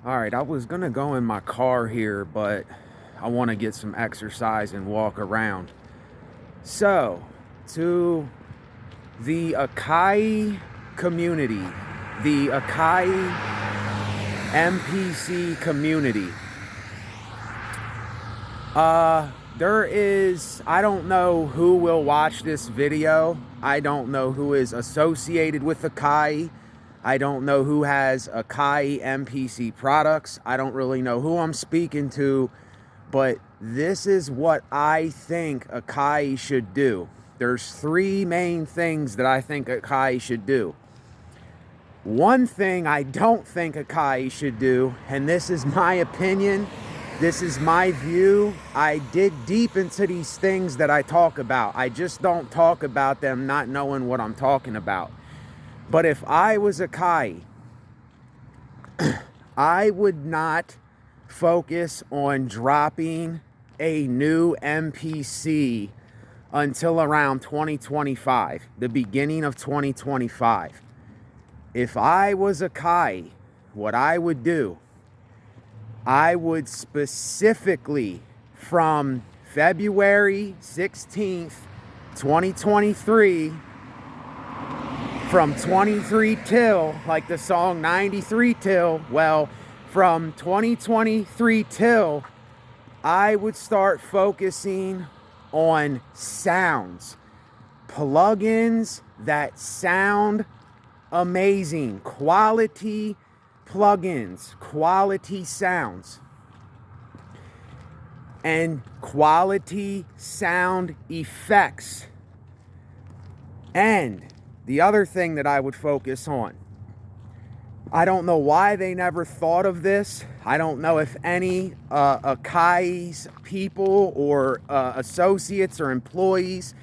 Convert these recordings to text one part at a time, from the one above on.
All right, I was gonna go in my car here, but I want to get some exercise and walk around. So, to the Akai community, the Akai MPC community. I don't know who will watch this video. I don't know who is associated with Akai. I don't know who has Akai MPC products. I don't really know who I'm speaking to, but this is what I think Akai should do. There's three main things that I think Akai should do. One thing I don't think Akai should do, and this is my opinion, this is my view. I dig deep into these things that I talk about. I just don't talk about them not knowing what I'm talking about. But if I was Akai, I would not focus on dropping a new MPC until around 2025, the beginning of 2025. If I was Akai, what I would do, I would specifically from February 16th, 2023, from 23 till, like the song 93 till, well, from 2023 till, I would start focusing on sounds, plugins that sound amazing, quality plugins, quality sounds, and quality sound effects. And the other thing that I would focus on, I don't know why they never thought of this. I don't know if any Akai's people or associates or employees.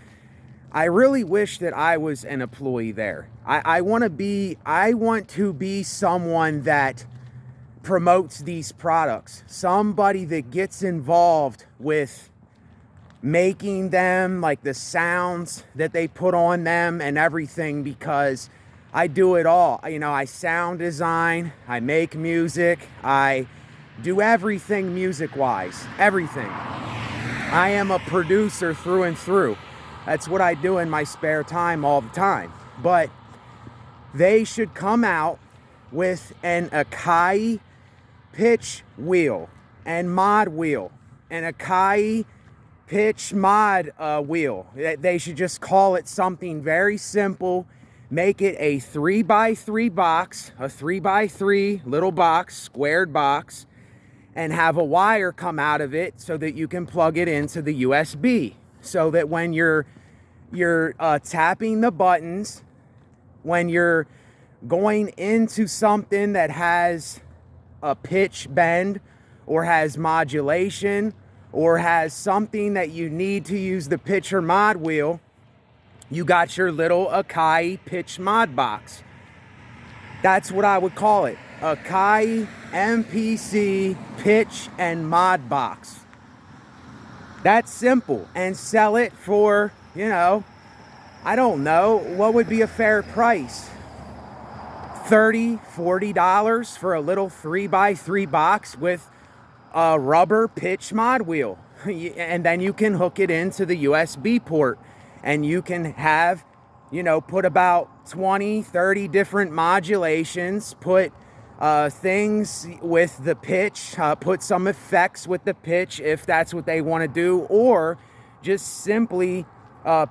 I really wish that I was an employee there. I want to be someone that promotes these products, somebody that gets involved with making them, like the sounds that they put on them and everything, because I do it all. You know, I sound design, I make music, I do everything music-wise, everything. I am a producer through and through. That's what I do in my spare time all the time. But they should come out with an Akai pitch wheel and mod wheel, an Akai pitch mod wheel. They should just call it something very simple. Make it a 3x3 box, a 3x3 little box, squared box, and have a wire come out of it so that you can plug it into the USB. So that when you're tapping the buttons, when you're going into something that has a pitch bend or has modulation or has something that you need to use the pitch or mod wheel, you got your little Akai pitch mod box. That's what I would call it. Akai MPC pitch and mod box. That's simple. And sell it for, I don't know, what would be a fair price? $30, $40 for a little 3x3 box with a rubber pitch mod wheel. And then you can hook it into the USB port and you can have, put about 20, 30 different modulations, put things with the pitch, put some effects with the pitch if that's what they want to do, or just simply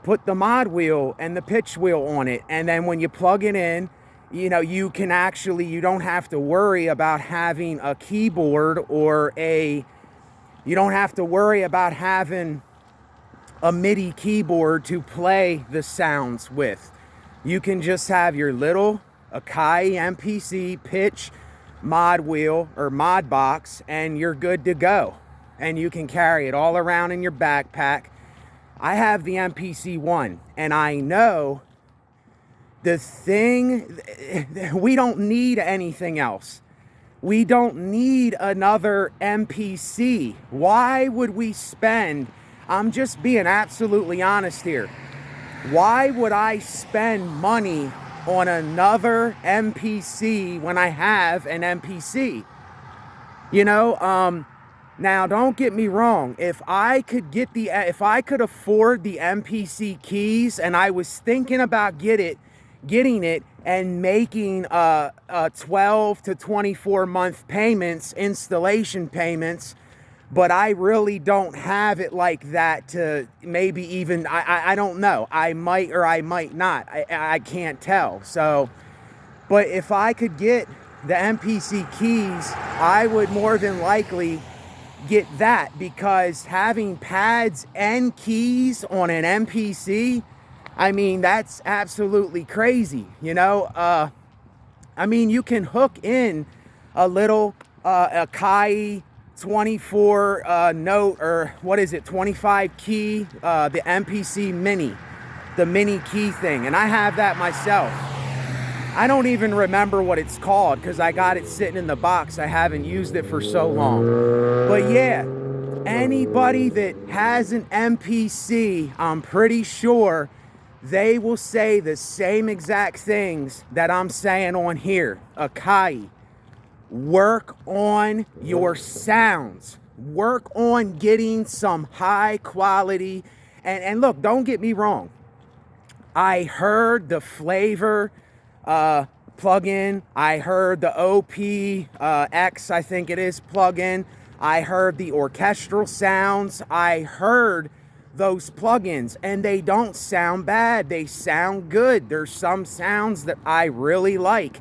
put the mod wheel and the pitch wheel on it. And then when you plug it in, you don't have to worry about having a keyboard you don't have to worry about having a MIDI keyboard to play the sounds with. You can just have your little Akai MPC pitch mod wheel or mod box and you're good to go. And you can carry it all around in your backpack. I have the MPC one and I know we don't need anything else. We don't need another MPC. Why would we spend, I'm just being absolutely honest here. Why would I spend money on another MPC when I have an MPC? You know, now don't get me wrong. If I could afford the MPC keys, and I was thinking about getting it and making 12 to 24 month payments, installation payments, but I really don't have it like that to maybe even, I don't know. I might or I might not. I can't tell. So, but if I could get the MPC keys, I would more than likely get that, because having pads and keys on an MPC, I mean, that's absolutely crazy, you know? I mean, you can hook in a little Akai 24 note, or what is it, 25 key, the MPC Mini, the mini key thing, and I have that myself. I don't even remember what it's called because I got it sitting in the box. I haven't used it for so long. But yeah, anybody that has an MPC, I'm pretty sure they will say the same exact things that I'm saying on here. Akai, work on your sounds. Work on getting some high quality. And look, don't get me wrong. I heard the flavor plugin. I heard the OP-X, I think it is, plugin. I heard the orchestral sounds. I heard those plugins, and they don't sound bad. They sound good. There's some sounds that I really like.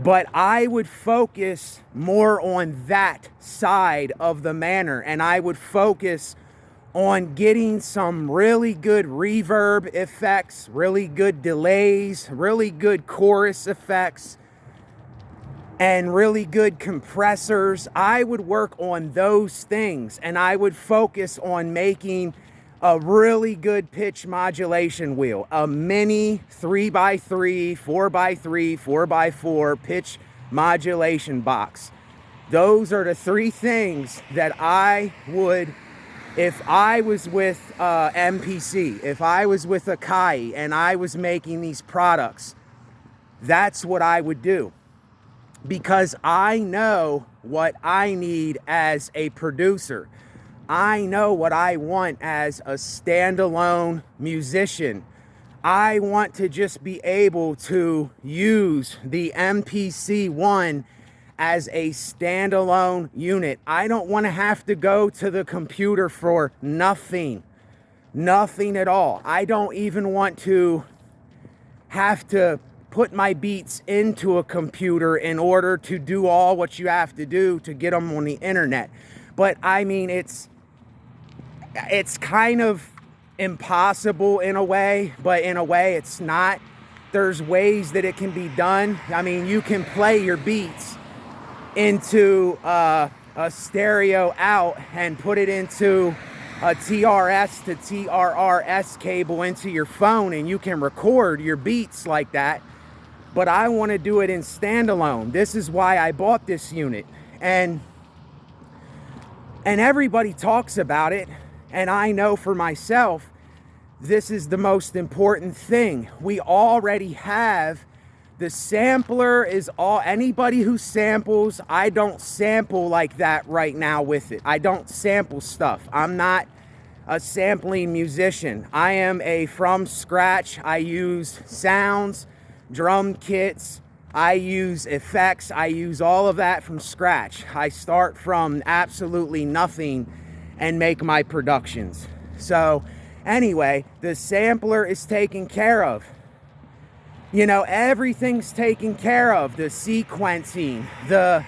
But I would focus more on that side of the manner, and I would focus on getting some really good reverb effects, really good delays, really good chorus effects, and really good compressors. I would work on those things, and I would focus on making a really good pitch modulation wheel, a mini 3x3, 4x3, 4x4 pitch modulation box. Those are the three things that I would, if I was with MPC, if I was with Akai and I was making these products, that's what I would do. Because I know what I need as a producer. I know what I want as a standalone musician. I want to just be able to use the MPC One as a standalone unit. I don't want to have to go to the computer for nothing at all. I don't even want to have to put my beats into a computer in order to do all what you have to do to get them on the internet. But I mean, it's kind of impossible in a way, but in a way it's not. There's ways that it can be done. I mean, you can play your beats into a stereo out and put it into a TRS to TRRS cable into your phone, and you can record your beats like that. But I want to do it in standalone. This is why I bought this unit. And everybody talks about it, and I know for myself, this is the most important thing. We already have the sampler. Is all anybody who samples. I don't sample like that right now with it. I don't sample stuff. I'm not a sampling musician. I am a from scratch. I use sounds, drum kits, I use effects, I use all of that from scratch. I start from absolutely nothing and make my productions. So anyway, the sampler is taken care of. You know, everything's taken care of. The sequencing, the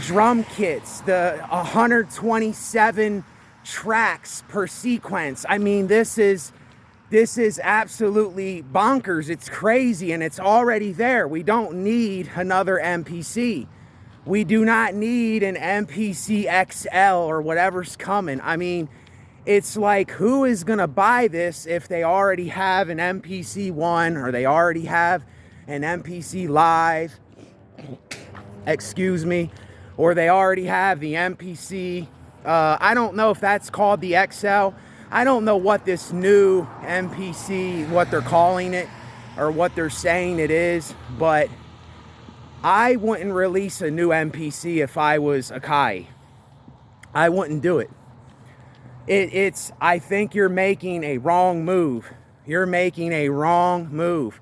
drum kits, the 127 tracks per sequence. I mean, this is absolutely bonkers. It's crazy, and it's already there. We don't need another MPC. We do not need an MPC XL or whatever's coming. I mean, it's like, who is going to buy this if they already have an MPC One or they already have an MPC Live, excuse me, or they already have the MPC, I don't know if that's called the XL. I don't know what this new MPC, what they're calling it or what they're saying it is, but I wouldn't release a new MPC if I was Akai. I wouldn't do it. I think you're making a wrong move. You're making a wrong move.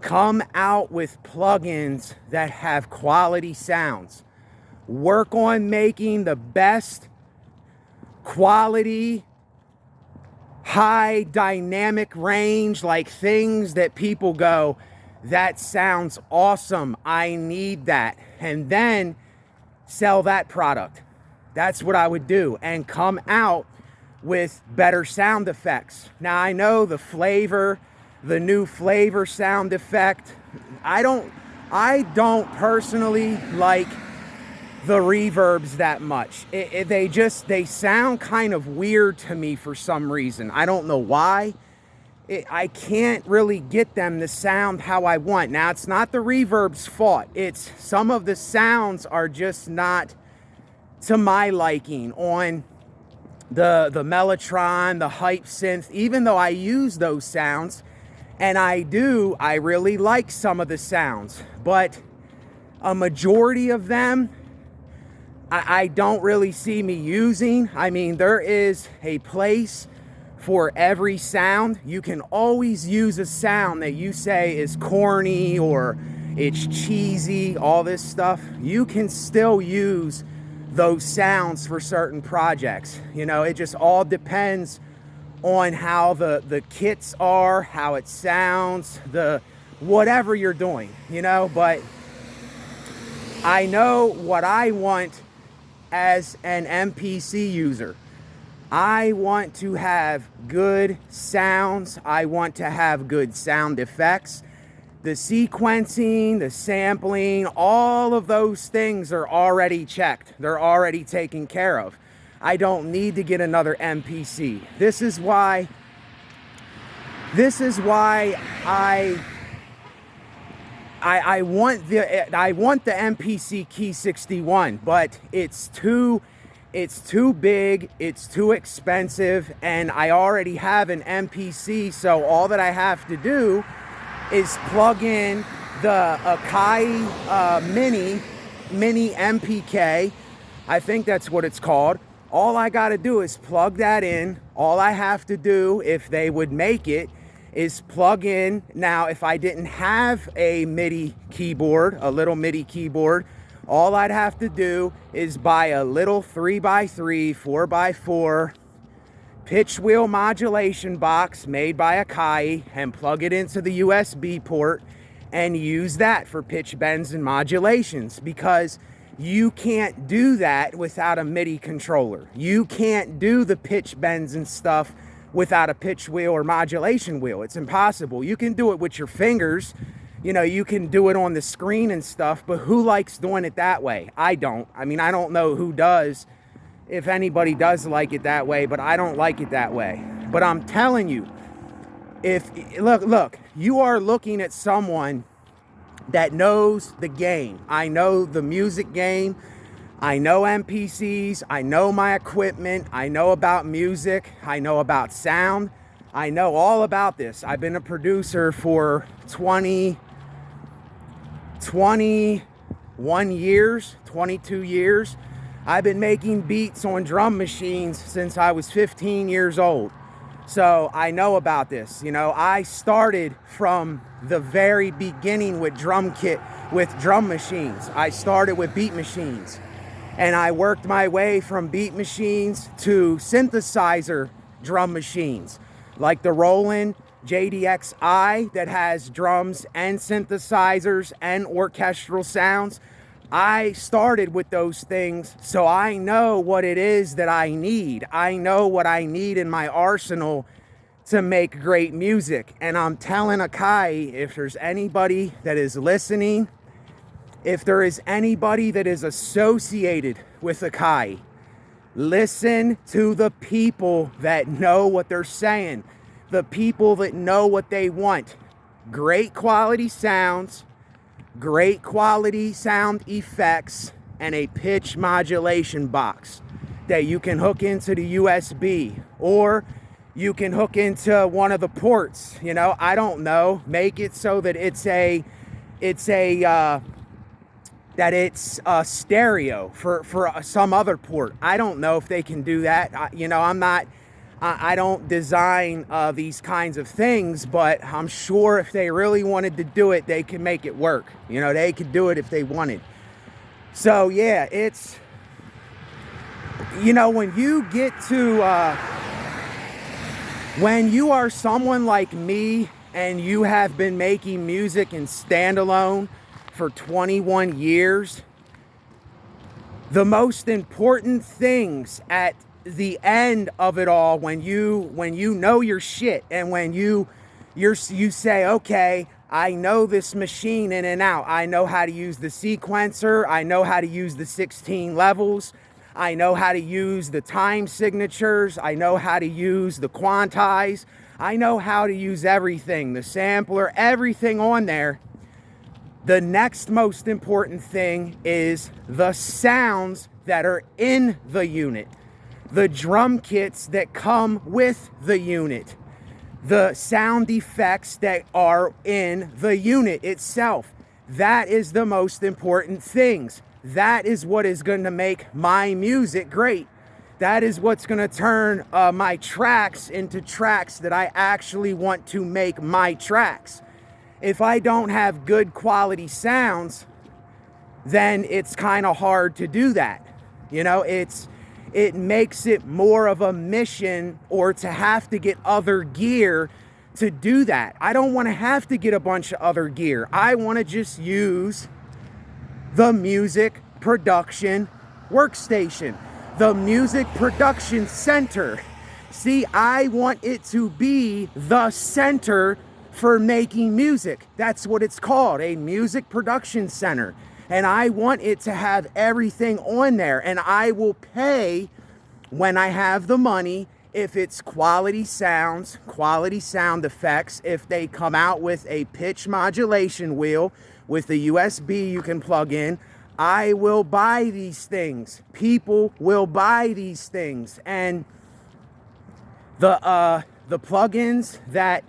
Come out with plugins that have quality sounds. Work on making the best quality, high dynamic range, like things that people go, that sounds awesome, I need that. And then sell that product. That's what I would do. And come out with better sound effects. Now I know the new flavor sound effect. I don't personally like the reverbs that much. They sound kind of weird to me for some reason. I don't know why. I can't really get them to sound how I want. Now, it's not the reverb's fault. It's some of the sounds are just not to my liking on the Mellotron, the Hype Synth. Even though I use those sounds, and I really like some of the sounds, but a majority of them, I don't really see me using. I mean, there is a place for every sound. You can always use a sound that you say is corny or it's cheesy, all this stuff. You can still use those sounds for certain projects. You know, it just all depends on how the kits are, how it sounds, whatever you're doing, you know. But I know what I want as an MPC user. I want to have good sounds. I want to have good sound effects. The sequencing, the sampling, all of those things are already checked. They're already taken care of. I don't need to get another MPC. This is why I want the MPC Key 61, but it's too big, it's too expensive, and I already have an MPC, so all that I have to do is plug in the Akai Mini MPK. I think that's what it's called. All I got to do is plug that in. All I have to do, if they would make it, is plug in. Now, if I didn't have a MIDI keyboard, a little MIDI keyboard, all I'd have to do is buy a little 3x3, 4x4 pitch wheel modulation box made by Akai and plug it into the USB port and use that for pitch bends and modulations, because you can't do that without a MIDI controller. You can't do the pitch bends and stuff without a pitch wheel or modulation wheel. It's impossible. You can do it with your fingers. You know, you can do it on the screen and stuff, but who likes doing it that way? I don't. I mean, I don't know who does, if anybody does like it that way, but I don't like it that way. But I'm telling you, look, you are looking at someone that knows the game. I know the music game. I know MPCs. I know my equipment. I know about music. I know about sound. I know all about this. I've been a producer for 21 years, 22 years. I've been making beats on drum machines since I was 15 years old. So I know about this. You know, I started from the very beginning with drum machines. I started with beat machines, and I worked my way from beat machines to synthesizer drum machines, like the Roland JDX-I that has drums and synthesizers and orchestral sounds. I started with those things, so I know what it is that I need. I know what I need in my arsenal to make great music. And I'm telling Akai, if there's anybody that is listening, if there is anybody that is associated with Akai, listen to the people that know what they're saying, the people that know what they want. Great quality sounds, great quality sound effects, and a pitch modulation box that you can hook into the USB, or you can hook into one of the ports. You know, I don't know, make it so that it's a that it's stereo for some other port. I don't know if they can do that. I don't design these kinds of things, but I'm sure if they really wanted to do it, they can make it work. They could do it if they wanted. So yeah, it's, when you get to, when you are someone like me and you have been making music in standalone for 21 years, the most important things at the end of it all, when you know your shit, and when you say, okay, I know this machine in and out. I know how to use the sequencer. I know how to use the 16 levels. I know how to use the time signatures. I know how to use the quantize. I know how to use everything, the sampler, everything on there. The next most important thing is the sounds that are in the unit, the drum kits that come with the unit, the sound effects that are in the unit itself. That is the most important things. That is what is going to make my music great. That is what's going to turn my tracks into tracks that I actually want to make my tracks. If I don't have good quality sounds, then it's kind of hard to do that. It makes it more of a mission, or to have to get other gear to do that. I don't want to have to get a bunch of other gear. I want to just use the music production workstation, the music production center. See, I want it to be the center for making music. That's what it's called, a music production center. And I want it to have everything on there, and I will pay when I have the money if it's quality sounds, quality sound effects. If they come out with a pitch modulation wheel with a USB you can plug in, I will buy these things. People will buy these things. And the plugins that,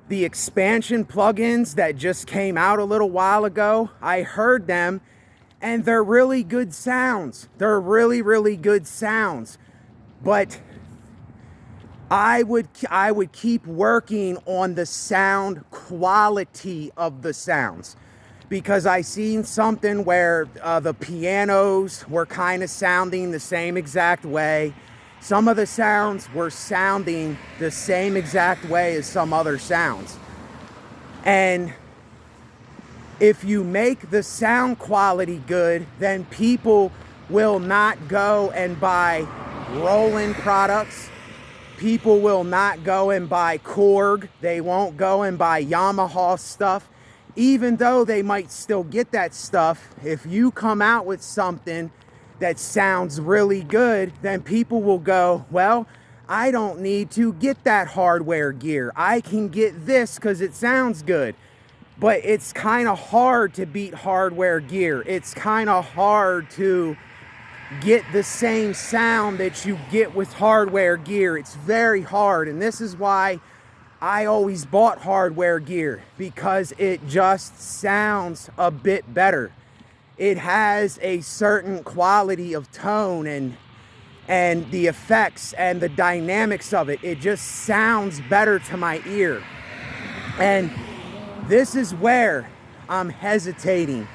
the expansion plugins that just came out a little while ago, I heard them, and they're really good sounds. They're really, really good sounds. But I would keep working on the sound quality of the sounds, because I seen something where the pianos were kind of sounding the same exact way. Some of the sounds were sounding the same exact way as some other sounds. And if you make the sound quality good, then people will not go and buy Roland products. People will not go and buy Korg. They won't go and buy Yamaha stuff. Even though they might still get that stuff, if you come out with something that sounds really good, then people will go, well, I don't need to get that hardware gear. I can get this because it sounds good. But it's kind of hard to beat hardware gear. It's kind of hard to get the same sound that you get with hardware gear. It's very hard. And this is why I always bought hardware gear, because it just sounds a bit better. It has a certain quality of tone and the effects and the dynamics of it. It just sounds better to my ear. And this is where I'm hesitating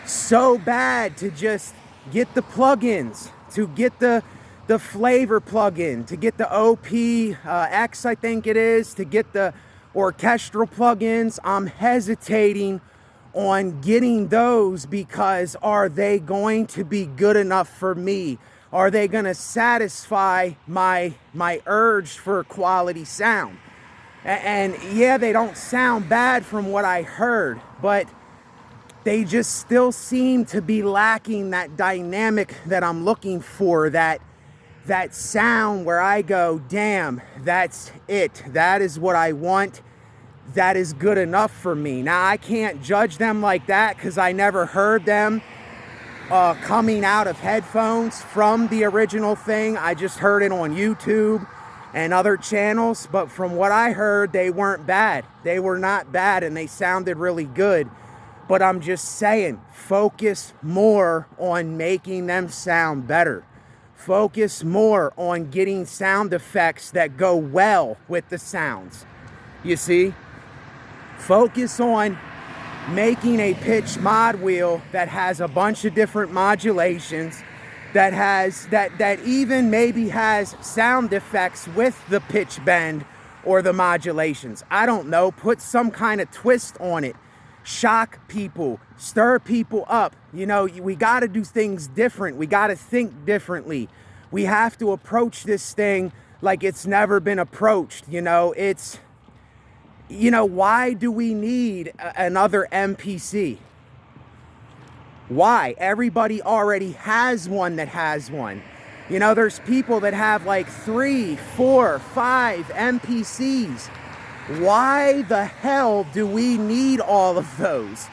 so bad to just get the plugins, to get the flavor plugin, to get the OP-X, I think it is, to get the orchestral plugins. I'm hesitating on getting those, because are they going to be good enough for me? Are they going to satisfy my urge for quality sound? And yeah, they don't sound bad from what I heard, but they just still seem to be lacking that dynamic that I'm looking for, that sound where I go, damn, that's it. That is what I want. That is good enough for me. Now, I can't judge them like that because I never heard them coming out of headphones from the original thing. I just heard it on YouTube and other channels, but from what I heard, they weren't bad. They were not bad, and they sounded really good. But I'm just saying, focus more on making them sound better. Focus more on getting sound effects that go well with the sounds. You see? Focus on making a pitch mod wheel that has a bunch of different modulations, that even maybe has sound effects with the pitch bend or the modulations. I don't know, put some kind of twist on it. Shock people, stir people up. You know, we got to do things different. We got to think differently. We have to approach this thing like it's never been approached. You know, why do we need another MPC? Why? Everybody already has one that has one. You know, there's people that have like 3, 4, 5 MPCs. Why the hell do we need all of those?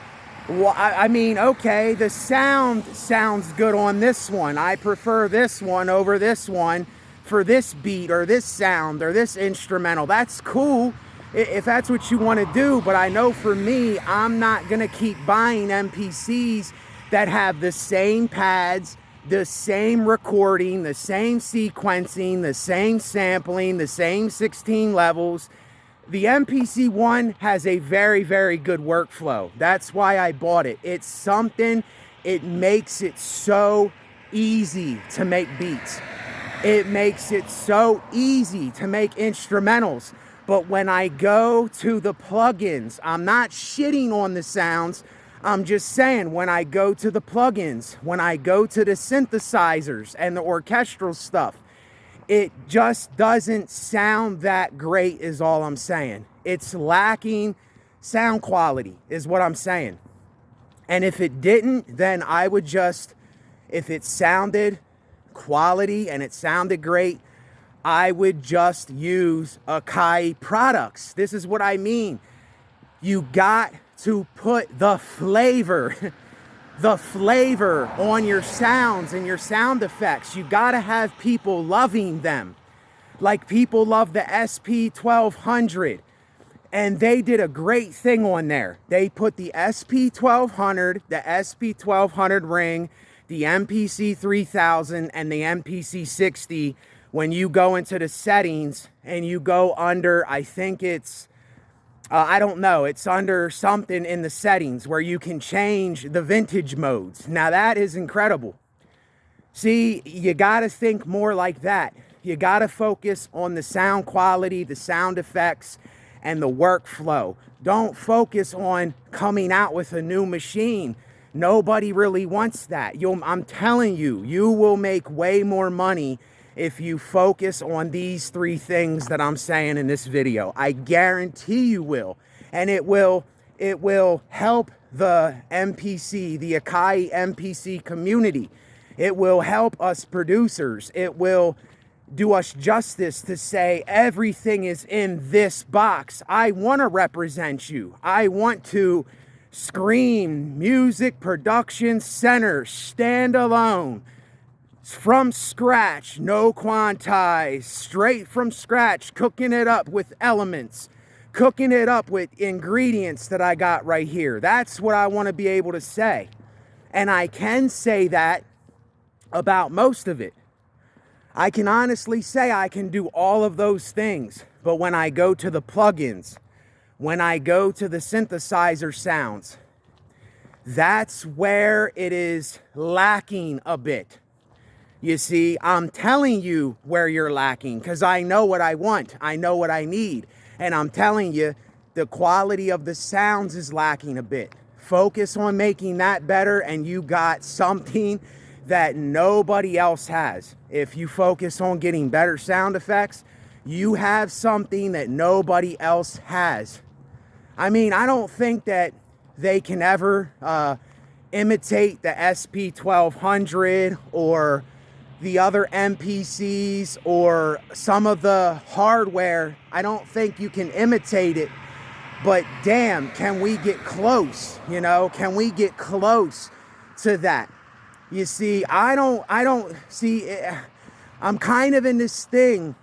Well, I mean, okay, the sound sounds good on this one. I prefer this one over this one for this beat or this sound or this instrumental. That's cool if that's what you want to do, but I know for me, I'm not going to keep buying MPCs that have the same pads, the same recording, the same sequencing, the same sampling, the same 16 levels. The MPC one has a very, very good workflow. That's why I bought it. It's something, it makes it so easy to make beats. It makes it so easy to make instrumentals. But when I go to the plugins, I'm not shitting on the sounds. I'm just saying, when I go to the plugins, when I go to the synthesizers and the orchestral stuff, it just doesn't sound that great is all I'm saying. It's lacking sound quality is what I'm saying. And if it didn't, then I would just, if it sounded quality and it sounded great, I would just use Akai products. This is what I mean. You got to put the flavor on your sounds and your sound effects. You gotta have people loving them. Like people love the SP1200, and they did a great thing on there. They put the SP1200, the SP1200 ring, the MPC 3000, and the MPC 60. When you go into the settings and you go under, I think it's, I don't know, it's under something in the settings where you can change the vintage modes. Now that is incredible. See, you gotta think more like that. You gotta focus on the sound quality, the sound effects, and the workflow. Don't focus on coming out with a new machine. Nobody really wants that. I'm telling you, you will make way more money if you focus on these 3 things that I'm saying in this video. I guarantee you will. And it will help the MPC, the Akai MPC community. It will help us producers. It will do us justice to say everything is in this box. I want to represent you. I want to scream music production center, standalone. From scratch, no quantize, straight from scratch, cooking it up with elements, cooking it up with ingredients that I got right here. That's what I want to be able to say. And I can say that about most of it. I can honestly say I can do all of those things. But when I go to the plugins, when I go to the synthesizer sounds, that's where it is lacking a bit. You see, I'm telling you where you're lacking because I know what I want. I know what I need. And I'm telling you, the quality of the sounds is lacking a bit. Focus on making that better and you got something that nobody else has. If you focus on getting better sound effects, you have something that nobody else has. I mean, I don't think that they can ever imitate the SP1200 or the other MPCs or some of the hardware. I don't think you can imitate it, but damn, can we get close? You know, can we get close to that? You see, I don't see, I'm kind of in this thing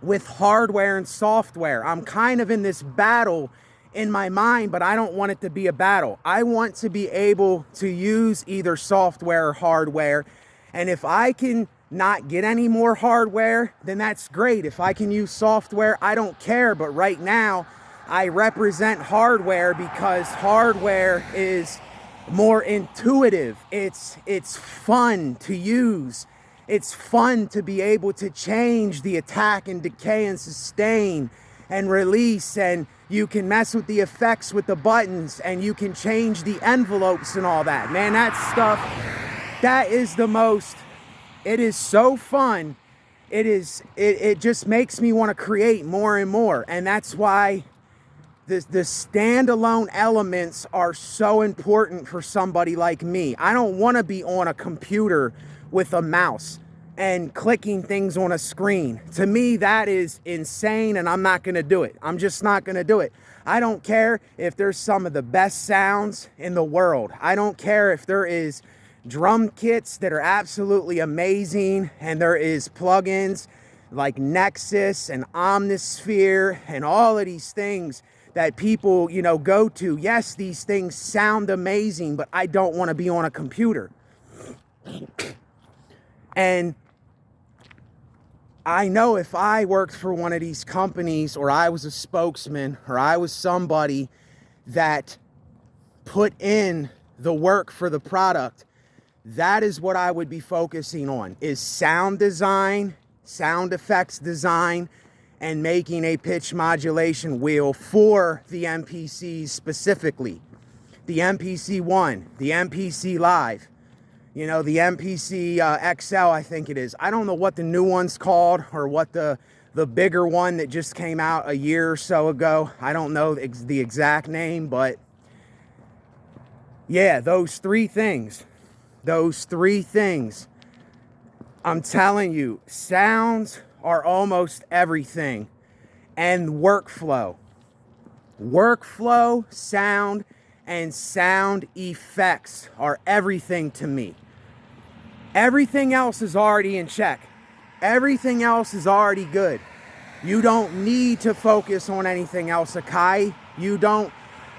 with hardware and software. I'm kind of in this battle in my mind, but I don't want it to be a battle. I want to be able to use either software or hardware. And if I can not get any more hardware, then that's great. If I can use software, I don't care. But right now, I represent hardware because hardware is more intuitive. It's fun to use. It's fun to be able to change the attack and decay and sustain and release, and you can mess with the effects with the buttons, and you can change the envelopes and all that. Man, that stuff, that is the most, it is so fun. It just makes me want to create more and more. And that's why the standalone elements are so important for somebody like me. I don't want to be on a computer with a mouse and clicking things on a screen. To me, that is insane, and I'm not gonna do it. I'm just not gonna do it. I don't care if there's some of the best sounds in the world. I don't care if there is drum kits that are absolutely amazing, and there is plugins like Nexus and Omnisphere and all of these things that people, go to. Yes, these things sound amazing, but I don't wanna be on a computer. And I know if I worked for one of these companies, or I was a spokesman, or I was somebody that put in the work for the product, that is what I would be focusing on, is sound design, sound effects design, and making a pitch modulation wheel for the MPCs specifically. The MPC 1, the MPC Live, the MPC XL, I think it is. I don't know what the new one's called, or what the bigger one that just came out a year or so ago. I don't know the exact name, but yeah, those three things, I'm telling you, sounds are almost everything. And workflow, sound, and sound effects are everything to me. Everything else is already in check. Everything else is already good. You don't need to focus on anything else, Akai. You don't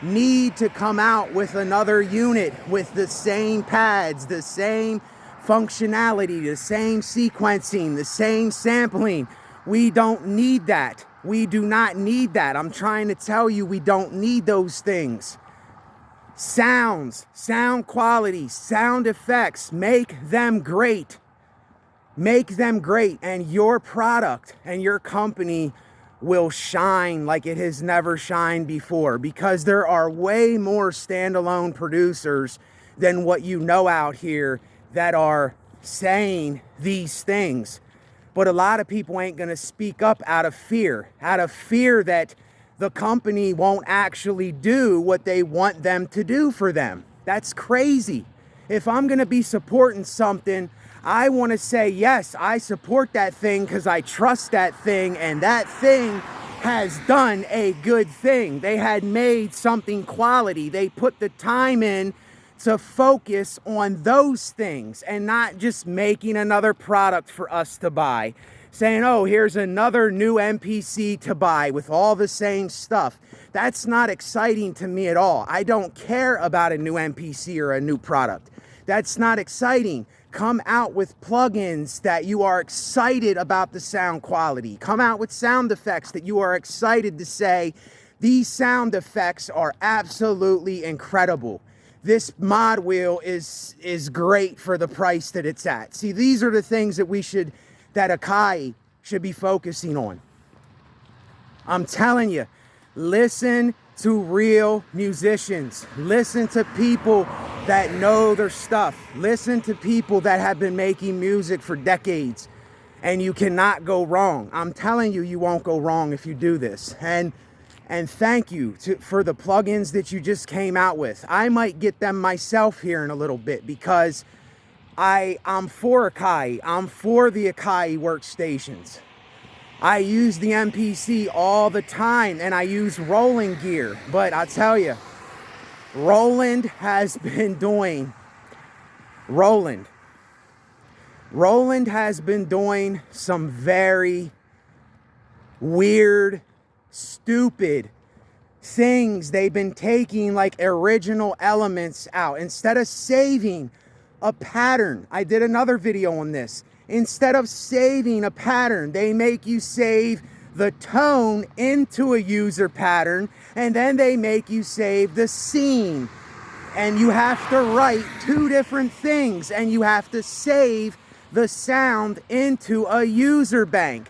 need to come out with another unit with the same pads, the same functionality, the same sequencing, the same sampling. We don't need that. We do not need that. I'm trying to tell you, we don't need those things. Sounds, sound quality, sound effects, make them great. Make them great, and your product and your company will shine like it has never shined before, because there are way more standalone producers than what you know out here that are saying these things. But a lot of people ain't gonna speak up out of fear that the company won't actually do what they want them to do for them. That's crazy. If I'm gonna be supporting something, I wanna say, yes, I support that thing because I trust that thing, and that thing has done a good thing. They had made something quality. They put the time in to focus on those things, and not just making another product for us to buy. Saying, oh, here's another new MPC to buy with all the same stuff. That's not exciting to me at all. I don't care about a new MPC or a new product. That's not exciting. Come out with plugins that you are excited about the sound quality. Come out with sound effects that you are excited to say, these sound effects are absolutely incredible. This mod wheel is great for the price that it's at. See, these are the things that that Akai should be focusing on. I'm telling you, listen to real musicians. Listen to people that know their stuff. Listen to people that have been making music for decades, and you cannot go wrong. I'm telling you, you won't go wrong if you do this. And thank you for the plugins that you just came out with. I might get them myself here in a little bit, because I'm for Akai. I'm for the Akai workstations. I use the MPC all the time, and I use Roland gear. But I'll tell you, Roland has been doing some very weird, stupid things. They've been taking like original elements out instead of saving a pattern. I did another video on this. Instead of saving a pattern, they make you save the tone into a user pattern, and then they make you save the scene. And you have to write two different things, and you have to save the sound into a user bank.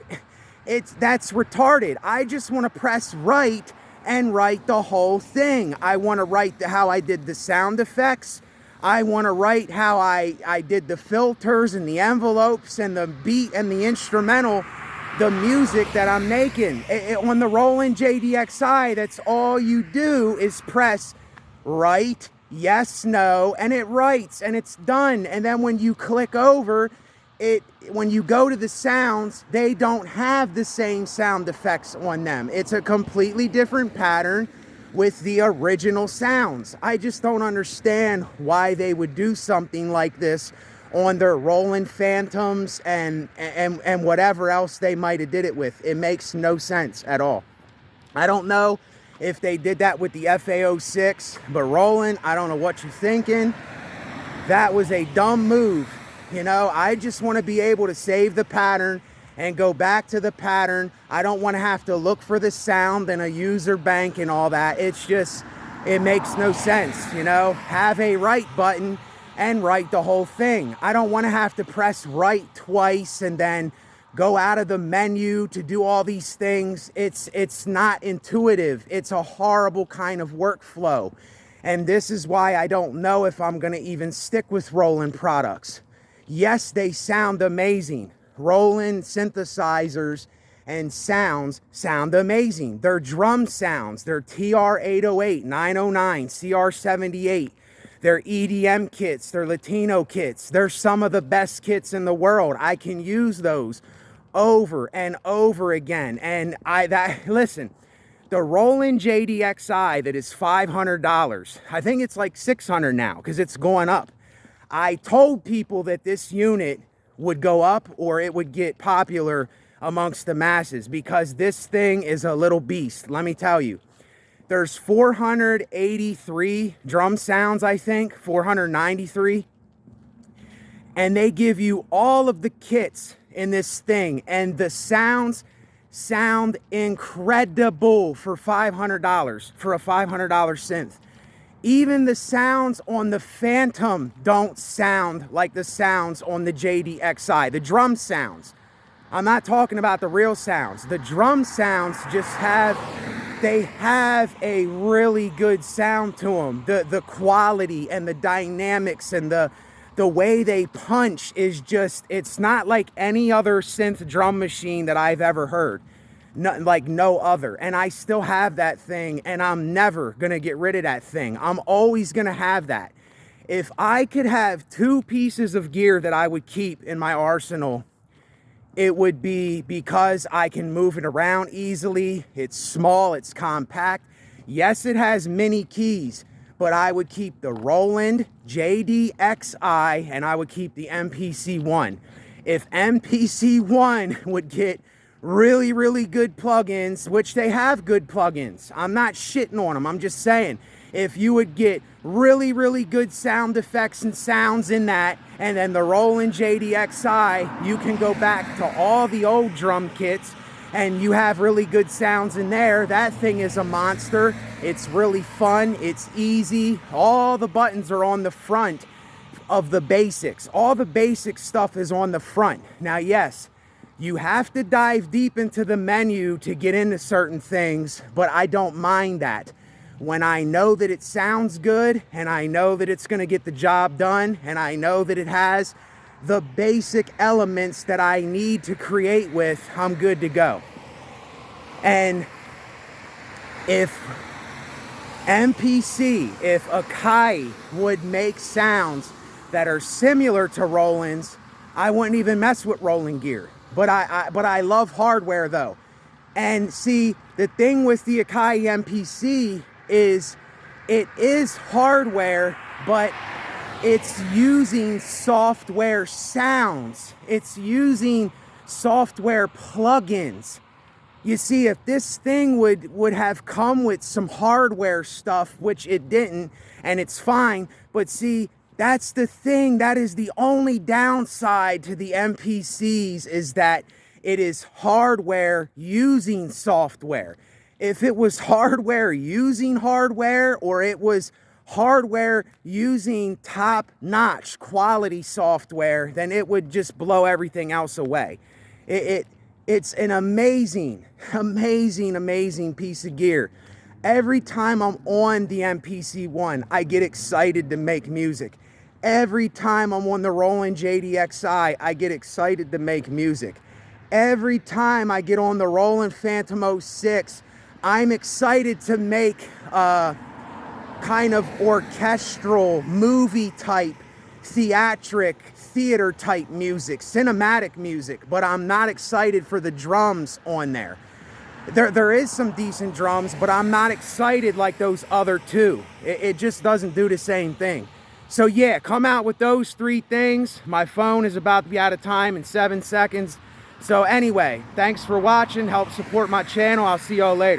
That's retarded. I just want to press write and write the whole thing. I want to write how I did the sound effects. I want to write how I did the filters and the envelopes and the beat and the instrumental, the music that I'm making. On the Roland JDXi, that's all you do is press write, yes, no, and it writes and it's done. And then when you click over it, when you go to the sounds, they don't have the same sound effects on them. It's a completely different pattern with the original sounds. I just don't understand why they would do something like this on their Roland Phantoms and whatever else they might have did it with. It makes no sense at all. I don't know if they did that with the FA06, but Roland, I don't know what you're thinking. That was a dumb move. You know, I just want to be able to save the pattern and go back to the pattern. I don't want to have to look for the sound in a user bank and all that. It's just, it makes no sense, you know. Have a write button and write the whole thing. I don't want to have to press write twice and then go out of the menu to do all these things. It's not intuitive. It's a horrible kind of workflow. And this is why I don't know if I'm going to even stick with Roland products. Yes, they sound amazing. Roland synthesizers and sounds sound amazing. Their drum sounds, their TR-808, 909, CR-78, their EDM kits, their Latino kits, they're some of the best kits in the world. I can use those over and over again. And listen, the Roland JDXi that is $500, I think it's like $600 now because it's going up. I told people that this unit would go up or it would get popular amongst the masses because this thing is a little beast. Let me tell you, there's 483 drum sounds, I think, 493. And they give you all of the kits in this thing. And the sounds sound incredible for $500, for a $500 synth. Even the sounds on the Phantom don't sound like the sounds on the JDXi. The drum sounds. I'm not talking about the real sounds. The drum sounds just have a really good sound to them. The quality and the dynamics and the way they punch is just, it's not like any other synth drum machine that I've ever heard. Like no other. And I still have that thing, and I'm never gonna get rid of that thing. I'm always gonna have that. If I could have two pieces of gear that I would keep in my arsenal, it would be because I can move it around easily. It's small, it's compact. Yes, it has mini keys, but I would keep the Roland JDXi and I would keep the MPC-1. If MPC-1 would get really, really good plugins, which they have good plugins. I'm not shitting on them. I'm just saying, if you would get really, really good sound effects and sounds in that, and then the Roland JDXi, you can go back to all the old drum kits and you have really good sounds in there. That thing is a monster. It's really fun. It's easy. All the buttons are on the front of the basics. All the basic stuff is on the front. Now, yes, you have to dive deep into the menu to get into certain things, but I don't mind that. When I know that it sounds good and I know that it's going to get the job done and I know that it has the basic elements that I need to create with, I'm good to go. And if MPC, if Akai would make sounds that are similar to Roland's, I wouldn't even mess with Roland gear. But I love hardware though. And see, the thing with the Akai MPC is it is hardware, but it's using software sounds. It's using software plugins. You see, if this thing would have come with some hardware stuff, which it didn't, and it's fine, but see, that's the thing. That is the only downside to the MPCs, is that it is hardware using software. If it was hardware using hardware, or it was hardware using top-notch quality software, then it would just blow everything else away. It's an amazing piece of gear. Every time I'm on the MPC-1, I get excited to make music. Every time I'm on the Roland JDXi, I get excited to make music. Every time I get on the Roland Phantom 06, I'm excited to make kind of orchestral, movie type, theater type music, cinematic music, but I'm not excited for the drums on there. There is some decent drums, but I'm not excited like those other two. It just doesn't do the same thing. So yeah, come out with those 3 things. My phone is about to be out of time in 7 seconds. So anyway, thanks for watching. Help support my channel. I'll see y'all later.